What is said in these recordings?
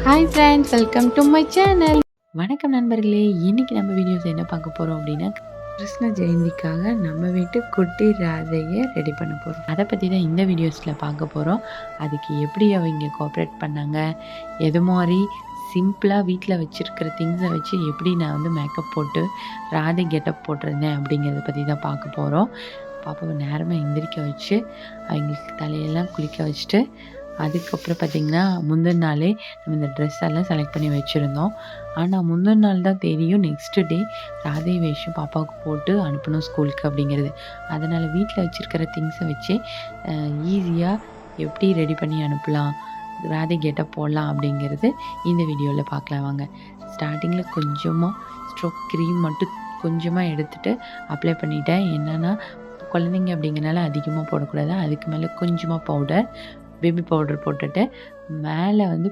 Hi friends, welcome to my channel. வணக்கம் நண்பர்களே. இன்னைக்கு நம்ம வீடியோஸ் என்ன பார்க்க போகிறோம் அப்படின்னா, கிருஷ்ண ஜெயந்திக்காக நம்ம வீட்டு குட்டி ராதையை ரெடி பண்ண போகிறோம். அதை பற்றி தான் இந்த வீடியோஸில் பார்க்க போகிறோம். அதுக்கு எப்படி அவங்க கோஆப்ரேட் பண்ணாங்க, எது மாதிரி சிம்பிளாக வீட்டில் வச்சுருக்கிற திங்ஸை வச்சு எப்படி நான் வந்து மேக்கப் போட்டு ராதை கெட்டப் போட்டிருந்தேன் அப்படிங்கிறத பற்றி தான் பார்க்க போகிறோம். பாப்பாவை நேரமாக எந்திரிக்க வச்சு அவங்களுக்கு தலையெல்லாம் குளிக்க வச்சுட்டு அதுக்கப்புறம் பார்த்திங்கன்னா முந்தின நாளே நம்ம இந்த ட்ரெஸ் எல்லாம் செலக்ட் பண்ணி வச்சுருந்தோம். ஆனால் முந்தின நாள் தான் தெரியும் நெக்ஸ்ட்டு டே ராதை வேஷம் பாப்பாவுக்கு போட்டு அனுப்பணும் ஸ்கூலுக்கு அப்படிங்கிறது. அதனால் வீட்டில் வச்சுருக்கிற திங்ஸை வச்சு ஈஸியாக எப்படி ரெடி பண்ணி அனுப்பலாம், ராதை கெட்டப் போடலாம் அப்படிங்கிறது இந்த வீடியோவில் பார்க்கலாம் வாங்க. ஸ்டார்டிங்கில் கொஞ்சமாக ஸ்ட்ரோக் க்ரீம் மட்டும் கொஞ்சமாக எடுத்துகிட்டு அப்ளை பண்ணிட்டேன். என்னென்னா குழந்தைங்க அப்படிங்கிறனால அதிகமாக போடக்கூடாது. அதுக்கு மேலே கொஞ்சமாக பவுடர், பேபி பவுடர் போட்டுட்டு மேலே வந்து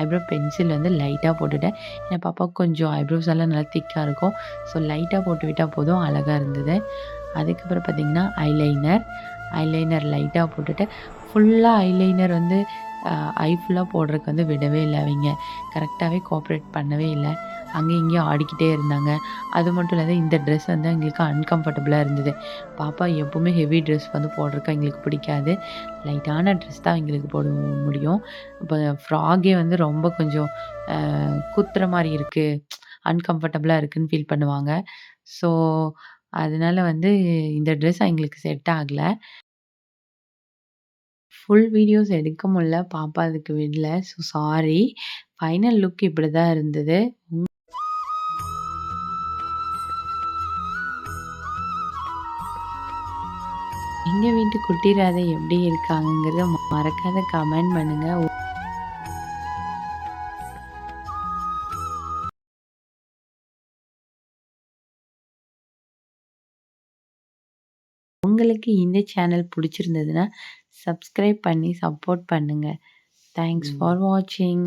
ஐப்ரோ பென்சில் வந்து லைட்டாக போட்டுட்டேன். ஏன்னா பாப்பாவுக்கு கொஞ்சம் ஐப்ரோஸ் எல்லாம் நல்லா திக்காக இருக்கும். ஸோ லைட்டாக போட்டு விட்டால் போதும், அழகாக இருந்தது. அதுக்கப்புறம் பார்த்திங்கன்னா ஐலைனர் லைட்டாக போட்டுட்டு ஃபுல்லாக ஐலைனர் வந்து ஐ ஃபுல்லாக போடுறதுக்கு வந்து விடவே இல்லை. அவங்க கரெக்டாகவே கோஆப்ரேட் பண்ணவே இல்லை. அங்கேயும் இங்கேயும் ஆடிக்கிட்டே இருந்தாங்க. அது மட்டும் இல்லாத இந்த ட்ரெஸ் வந்து எங்களுக்கு அன்கம்ஃபர்டபுளாக இருந்தது. பாப்பா எப்போவுமே ஹெவி ட்ரெஸ் வந்து போடுறதுக்கு எங்களுக்கு பிடிக்காது. லைட்டான ட்ரெஸ் தான் எங்களுக்கு போட முடியும். இப்போ ஃப்ராகே வந்து ரொம்ப கொஞ்சம் குத்துற மாதிரி இருக்குது, அன்கம்ஃபர்டபுளாக இருக்குதுன்னு ஃபீல் பண்ணுவாங்க. ஸோ அதனால வந்து இந்த ட்ரெஸ் எங்களுக்கு செட் ஆகலை. ஃபுல் வீடியோஸ் எடுக்க முடியல, பாப்பா அதுக்கு விடல. So sorry. ஃபைனல் லுக் இப்படி தான் இருந்தது. எங்க வீட்டு குட்டி ராதை எப்படி இருக்காங்கங்கிறத மறக்காத கமெண்ட் பண்ணுங்க. உங்களுக்கு இந்த சேனல் பிடிச்சிருந்ததுன்னா சப்ஸ்கிரைப் பண்ணி சப்போர்ட் பண்ணுங்க. தேங்க்ஸ் ஃபார் வாட்சிங்.